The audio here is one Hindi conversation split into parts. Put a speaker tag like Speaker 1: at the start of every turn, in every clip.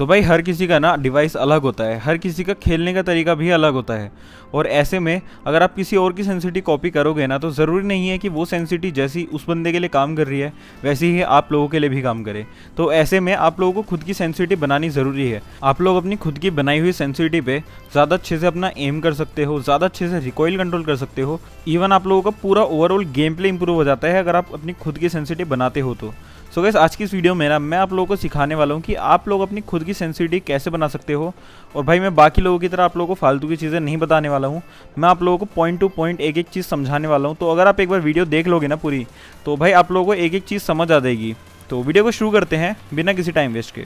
Speaker 1: तो भाई हर किसी का ना डिवाइस अलग होता है, हर किसी का खेलने का तरीका भी अलग होता है। और ऐसे में अगर आप किसी और की सेंसिटी कॉपी करोगे ना, तो ज़रूरी नहीं है कि वो सेंसिटी जैसी उस बंदे के लिए काम कर रही है वैसी ही आप लोगों के लिए भी काम करे। तो ऐसे में आप लोगों को खुद की सेंसिटी बनानी ज़रूरी है। आप लोग अपनी खुद की बनाई हुई सेंसिटी पे ज़्यादा अच्छे से अपना एम कर सकते हो, ज़्यादा अच्छे से रिकॉइल कंट्रोल कर सकते हो। इवन आप लोगों का पूरा ओवरऑल गेम प्ले इंप्रूव हो जाता है अगर आप अपनी खुद की सेंसिटी बनाते हो तो। सो गाइस, आज की इस वीडियो में ना मैं आप लोगों को सिखाने वाला हूँ कि आप लोग अपनी खुद की सेंसिटिविटी कैसे बना सकते हो। और भाई मैं बाकी लोगों की तरह आप लोगों को फालतू की चीज़ें नहीं बताने वाला हूँ, मैं आप लोगों को पॉइंट टू पॉइंट एक एक चीज़ समझाने वाला हूँ। तो अगर आप एक बार वीडियो देख लोगे ना पूरी, तो भाई आप लोगों को एक एक चीज़ समझ आ जाएगी। तो वीडियो को शुरू करते हैं बिना किसी टाइम वेस्ट के।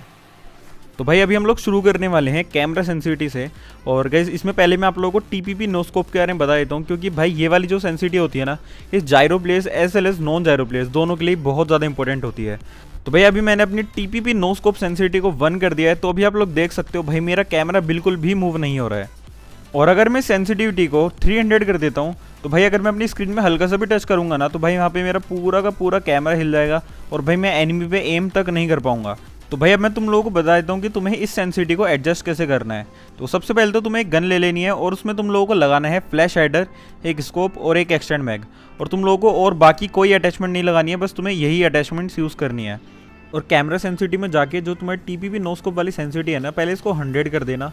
Speaker 1: तो भाई अभी हम लोग शुरू करने वाले हैं कैमरा सेंसिटिविटी से। और गाइस इसमें पहले मैं आप लोगों को टीपीपी नो स्कोप के बारे में बता देता हूँ, क्योंकि भाई ये वाली जो सेंसिटिविटी होती है ना, इस gyro place as well as non gyro place दोनों के लिए बहुत ज़्यादा इंपॉर्टेंट होती है। तो भाई अभी मैंने अपनी टीपीपी नो स्कोप सेंसिटिविटी को 1 कर दिया है। तो अभी आप लोग देख सकते हो भाई मेरा कैमरा बिल्कुल भी मूव नहीं हो रहा है। और अगर मैं सेंसिटिविटी को 300 कर देता हूँ, तो भाई अगर मैं अपनी स्क्रीन में हल्का सा भी टच करूँगा ना, तो भाई वहाँ पे मेरा पूरा का पूरा कैमरा हिल जाएगा और भाई मैं एनिमी पे एम तक नहीं कर पाऊंगा। तो भाई अब मैं तुम लोगों को बता देता हूँ कि तुम्हें इस सेंसिटिविटी को एडजस्ट कैसे करना है। तो सबसे पहले तो तुम्हें एक गन ले लेनी है और उसमें तुम लोगों को लगाना है फ्लैश हाइडर, एक स्कोप और एक एक्सटेंड मैग। और तुम लोगों को और बाकी कोई अटैचमेंट नहीं लगानी है, बस तुम्हें यही अटैचमेंट्स यूज़ करनी है। और कैमरा सेंसिटिविटी में जाके जो तुम्हारी टीपीपी नो स्कोप वाली सेंसिटिविटी है ना, पहले इसको 100 कर देना।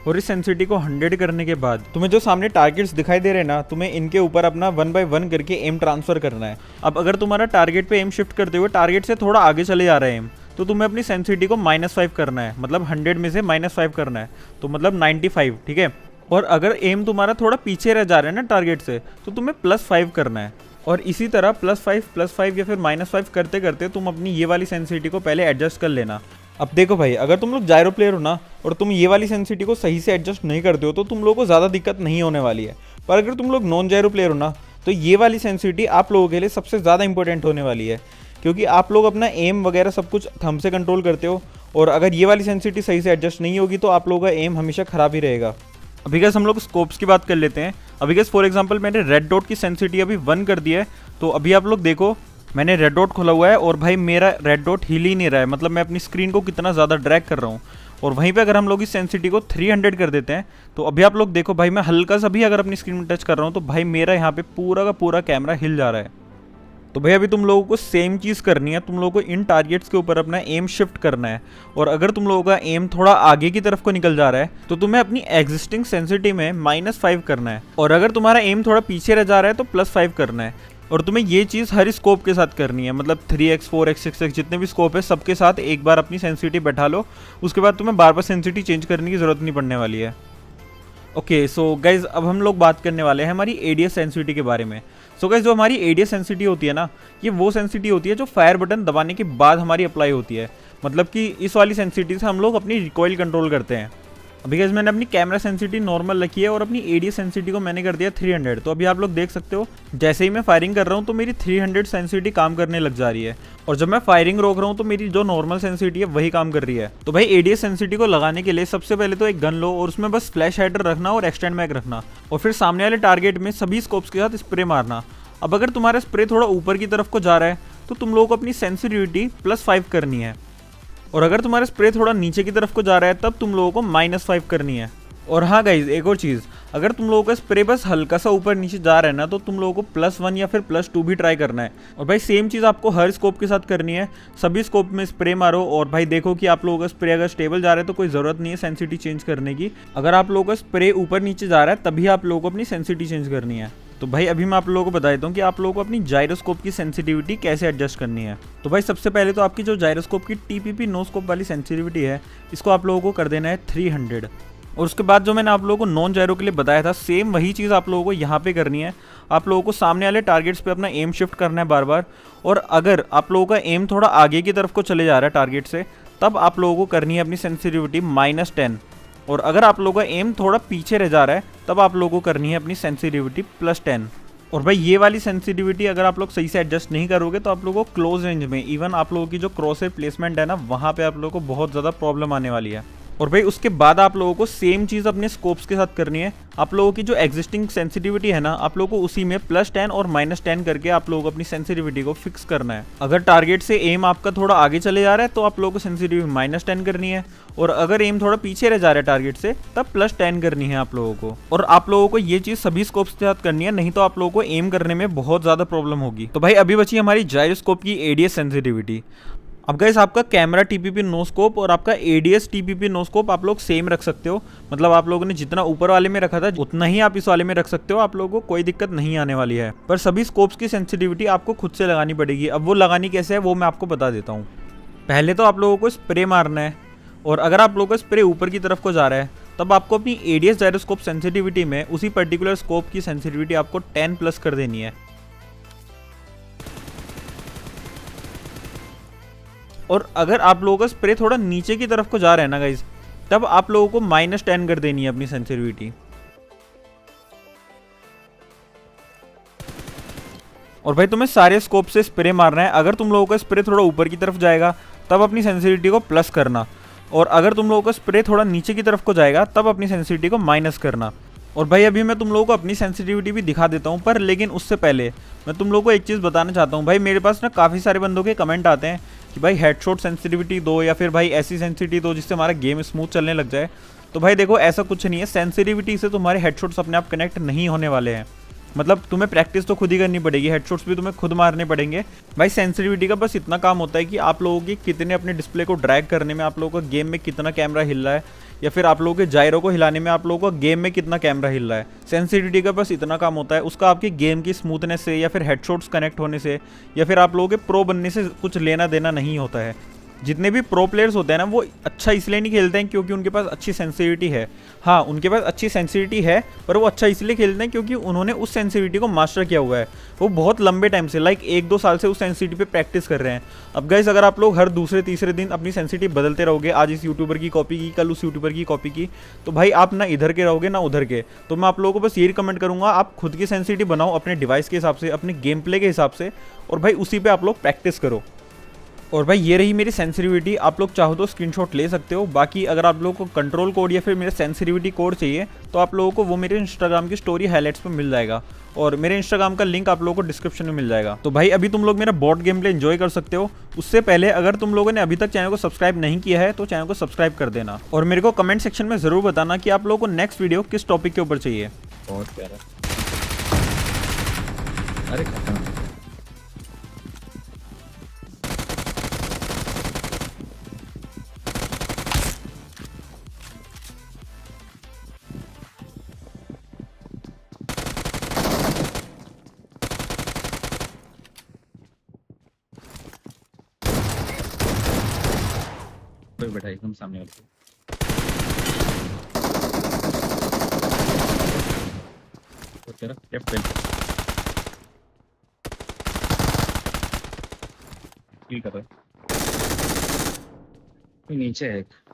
Speaker 1: और इस सेंसिटिविटी को 100 करने के बाद तुम्हें जो सामने टारगेट्स दिखाई दे रहे हैं ना, तुम्हें इनके ऊपर अपना 1 बाय 1 करके एम ट्रांसफर करना है। अब अगर तुम्हारा टारगेट पे एम शिफ्ट करते हुए टारगेट से थोड़ा आगे चले जा रहे हैं एम, तो तुम्हें अपनी सेंसिटिविटी को -5 करना है, मतलब 100 में से -5 करना है, तो मतलब 95, ठीक है। और अगर एम तुम्हारा थोड़ा पीछे रह जा रहा है ना टारगेट से, तो तुम्हें +5 करना है। और इसी तरह +5 या फिर -5 करते करते तुम अपनी ये वाली सेंसिटिविटी को पहले एडजस्ट कर लेना। अब देखो भाई, अगर तुम लोग जायरो प्लेयर हो ना और तुम ये वाली सेंसिटिविटी को सही से एडजस्ट नहीं करते हो, तो तुम लोगों को ज़्यादा दिक्कत नहीं होने वाली है। पर अगर तुम लोग नॉन जायरो प्लेयर हो ना, तो ये वाली सेंसिटिविटी आप लोगों के लिए सबसे ज़्यादा इंपॉर्टेंट होने वाली है, क्योंकि आप लोग अपना एम वगैरह सब कुछ थंब से कंट्रोल करते हो। और अगर ये वाली सेंसिटिविटी सही से एडजस्ट नहीं होगी तो आप लोगों का एम हमेशा ख़राब ही रहेगा। अभी गैस हम लोग स्कोप्स की बात कर लेते हैं। अभी गैस फॉर एग्जांपल मैंने रेड डॉट की सेंसिटिविटी अभी 1 कर दिया है। तो अभी आप लोग देखो, मैंने रेड डॉट खोला हुआ है और भाई मेरा रेड डॉट हिल ही नहीं रहा है, मतलब मैं अपनी स्क्रीन को कितना ज़्यादा ड्रैग कर रहा हूँ। और वहीं पे अगर हम लोग इस सेंसिटिविटी को 300 कर देते हैं, तो अभी आप लोग देखो भाई मैं हल्का सा भी अगर अपनी स्क्रीन में टच कर रहा हूँ, तो भाई मेरा यहाँ पे पूरा का पूरा कैमरा हिल जा रहा है। तो भाई अभी तुम लोगों को सेम चीज़ करनी है, तुम लोगों को इन टारगेट्स के ऊपर अपना एम शिफ्ट करना है। और अगर तुम लोगों का एम थोड़ा आगे की तरफ को निकल जा रहा है, तो तुम्हें अपनी एग्जिस्टिंग सेंसिटिविटी में -5 करना है। और अगर तुम्हारा एम थोड़ा पीछे रह जा रहा है, तो +5 करना है। और तुम्हें ये चीज़ हर स्कोप के साथ करनी है, मतलब 3x 4x 6x जितने भी स्कोप है सबके साथ एक बार अपनी सेंसिटिविटी बैठा लो। उसके बाद तुम्हें बार बार सेंसिटिविटी चेंज करने की ज़रूरत नहीं पड़ने वाली है। ओके, सो गाइज अब हम लोग बात करने वाले हैं हमारी एडीएस सेंसिटिविटी के बारे में। सो गाइज जो हमारी एडीएस सेंसिटिविटी होती है ना, ये वो सेंसिटिविटी होती है जो फायर बटन दबाने के बाद हमारी अप्लाई होती है। मतलब कि इस वाली सेंसिटिविटी से हम लोग अपनी रिकॉइल कंट्रोल करते हैं। अभी गाइस मैंने अपनी कैमरा सेंसिटिविटी नॉर्मल रखी है और अपनी एडीएस सेंसिटिविटी को मैंने कर दिया 300। तो अभी आप लोग देख सकते हो, जैसे ही मैं फायरिंग कर रहा हूँ तो मेरी 300 सेंसिटिविटी काम करने लग जा रही है। और जब मैं फायरिंग रोक रहा हूँ तो मेरी जो नॉर्मल सेंसिटिविटी है वही काम कर रही है। तो भाई एडीएस सेंसिटिविटी को लगाने के लिए सबसे पहले तो एक गन लो और उसमें बस फ्लैश हाइडर रखना और एक्सटेंड मैग रखना, और फिर सामने वाले टारगेट में सभी स्कोप्स के साथ स्प्रे मारना। अब अगर तुम्हारा स्प्रे थोड़ा ऊपर की तरफ को जा रहा है, तो तुम लोगों को अपनी सेंसिटिविटी +5 करनी है। और अगर तुम्हारा स्प्रे थोड़ा नीचे की तरफ को जा रहा है, तब तुम लोगों को -5 करनी है। और हाँ गाइज एक और चीज़, अगर तुम लोगों का स्प्रे बस हल्का सा ऊपर नीचे जा रहा है ना, तो तुम लोगों को +1 या फिर +2 भी ट्राई करना है। और भाई सेम चीज़ आपको हर स्कोप के साथ करनी है, सभी स्कोप में स्प्रे मारो। और भाई देखो कि आप लोगों का स्प्रे अगर स्टेबल जा रहा है तो कोई ज़रूरत नहीं है सेंसिटिविटी चेंज करने की। अगर आप लोगों का स्प्रे ऊपर नीचे जा रहा है तभी आप लोगों को अपनी सेंसिटिविटी चेंज करनी है। तो भाई अभी मैं आप लोगों को बता देता हूँ कि आप लोगों को अपनी जायरोस्कोप की सेंसिटिविटी कैसे एडजस्ट करनी है। तो भाई सबसे पहले तो आपकी जो जायरोस्कोप की टीपीपी नो स्कोप वाली सेंसिटिविटी है, इसको आप लोगों को कर देना है 300। और उसके बाद जो मैंने आप लोगों को नॉन जायरो के लिए बताया था, सेम वही चीज़ आप लोगों को यहाँ पे करनी है। आप लोगों को सामने वाले टारगेट्स पे अपना एम शिफ्ट करना है बार बार। और अगर आप लोगों का एम थोड़ा आगे की तरफ को चले जा रहा है टारगेट से, तब आप लोगों को करनी है अपनी सेंसिटिविटी -10। और अगर आप लोगों का एम थोड़ा पीछे रह जा रहा है, तब आप लोगों को करनी है अपनी सेंसिटिविटी +10। और भाई ये वाली सेंसिटिविटी अगर आप लोग सही से एडजस्ट नहीं करोगे, तो आप लोगों को क्लोज रेंज में इवन आप लोगों की जो क्रॉस प्लेसमेंट है ना, वहाँ पे आप लोगों को बहुत ज़्यादा प्रॉब्लम आने वाली है। और भाई उसके बाद आप लोगों को सेम चीज़ अपने स्कोप्स के साथ करनी है। आप लोगों की जो एग्जिस्टिंग सेंसिटिविटी है ना, आप लोगों को उसी में +10 और -10 करके आप लोगों को अपनी सेंसिटिविटी को फिक्स करना है। अगर टारगेट से एम आपका थोड़ा आगे चले जा रहा है तो आप लोगों को सेंसिटिविटी -10 करनी है, और अगर एम थोड़ा पीछे रह जा रहा है टारगेट से तब +10 करनी है आप लोगों को। और आप लोगों को ये चीज़ सभी स्कोप्स के साथ करनी है, नहीं तो आप लोगों को एम करने में बहुत ज़्यादा प्रॉब्लम होगी। तो भाई अभी बची हमारी जायरोस्कोप की एडीएस सेंसिटिविटी। अब गाइस आपका कैमरा टीपीपी नो स्कोप और आपका एडीएस टीपीपी नो स्कोप आप लोग सेम रख सकते हो। मतलब आप लोगों ने जितना ऊपर वाले में रखा था उतना ही आप इस वाले में रख सकते हो, आप लोगों को कोई दिक्कत नहीं आने वाली है। पर सभी स्कोप्स की सेंसिटिविटी आपको खुद से लगानी पड़ेगी। अब वो लगानी कैसे है वो मैं आपको बता देता हूँ। पहले तो आप लोगों को स्प्रे मारना है, और अगर आप लोगों का स्प्रे ऊपर की तरफ को जा रहा है तब आपको अपनी एडीएस जायरोस्कोप सेंसिटिविटी में उसी पर्टिकुलर स्कोप की सेंसिटिविटी आपको 10+ कर देनी है। और अगर आप लोगों का स्प्रे थोड़ा नीचे की तरफ को जा रहा है ना गाइज, तब आप लोगों को -10 कर देनी है अपनी सेंसिटिविटी। और भाई तुम्हें सारे स्कोप से स्प्रे मारना है। अगर तुम लोगों का स्प्रे थोड़ा ऊपर की तरफ जाएगा तब अपनी सेंसिटिविटी को प्लस करना, और अगर तुम लोगों का स्प्रे थोड़ा नीचे की तरफ को जाएगा तब अपनी सेंसिटिविटी को माइनस करना। और भाई अभी मैं तुम लोगों को अपनी सेंसिटिविटी भी दिखा देता हूँ, पर लेकिन उससे पहले मैं तुम लोगों को एक चीज़ बताना चाहता हूँ। भाई मेरे पास ना काफ़ी सारे बंदों के कमेंट आते हैं कि भाई हेडशॉट सेंसिटिविटी दो, या फिर भाई ऐसी सेंसिटिविटी दो जिससे हमारा गेम स्मूथ चलने लग जाए। तो भाई देखो ऐसा कुछ नहीं है, सेंसिटिविटी से तुम्हारे हेडशॉट्स अपने आप कनेक्ट नहीं होने वाले हैं। मतलब तुम्हें प्रैक्टिस तो खुद ही करनी पड़ेगी, हेडशॉट्स भी तुम्हें खुद मारने पड़ेंगे। भाई सेंसिटिविटी का बस इतना काम होता है कि आप लोगों की कितने अपने डिस्प्ले को ड्रैग करने में आप लोगों का गेम में कितना कैमरा हिल रहा है, या फिर आप लोगों के जायरो को हिलाने में आप लोगों का गेम में कितना कैमरा हिल रहा है। सेंसिटिविटी का बस इतना काम होता है, उसका आपकी गेम की स्मूथनेस से या फिर हेडशॉट्स कनेक्ट होने से या फिर आप लोगों के प्रो बनने से कुछ लेना देना नहीं होता है। जितने भी प्रो प्लेयर्स होते हैं ना वो अच्छा इसलिए नहीं खेलते हैं क्योंकि उनके पास अच्छी सेंसिटिविटी है। हाँ उनके पास अच्छी सेंसिटिविटी है, पर वो अच्छा इसलिए खेलते हैं क्योंकि उन्होंने उस सेंसिटिविटी को मास्टर किया हुआ है। वो बहुत लंबे टाइम से लाइक 1-2 साल से उस सेंसिटिविटी पे प्रैक्टिस कर रहे हैं। अब गाइस अगर आप लोग हर दूसरे तीसरे दिन अपनी सेंसिटिविटी बदलते रहोगे, आज इस यूट्यूबर की कॉपी की, कल उस यूट्यूबर की कॉपी की, तो भाई आप ना इधर के रहोगे ना उधर के। तो मैं आप लोगों को बस ये रिकमेंड करूँगा, आप खुद की सेंसिटिविटी बनाओ अपने डिवाइस के हिसाब से, अपने गेम प्ले के हिसाब से, और भाई उसी पर आप लोग प्रैक्टिस करो। और भाई ये रही मेरी सेंसिटिविटी, आप लोग चाहो तो स्क्रीनशॉट ले सकते हो। बाकी अगर आप लोगों को कंट्रोल कोड या फिर मेरा सेंसिटिविटी कोड चाहिए तो आप लोगों को वो मेरे इंस्टाग्राम की स्टोरी हाईलाइट्स पे मिल जाएगा, और मेरे इंस्टाग्राम का लिंक आप लोगों को डिस्क्रिप्शन में मिल जाएगा। तो भाई अभी तुम लोग मेरा बॉट गेम प्ले एंजॉय कर सकते हो। उससे पहले अगर तुम लोगों ने अभी तक चैनल को सब्सक्राइब नहीं किया है तो चैनल को सब्सक्राइब कर देना, और मेरे को कमेंट सेक्शन में जरूर बताना कि आप लोगों को नेक्स्ट वीडियो किस टॉपिक के ऊपर चाहिए।
Speaker 2: बहुत प्यारा। अरे खत्म। कोई बैठा एकदम सामने वाले को तेरा कैप्टन की कर रहा है। नीचे है एक।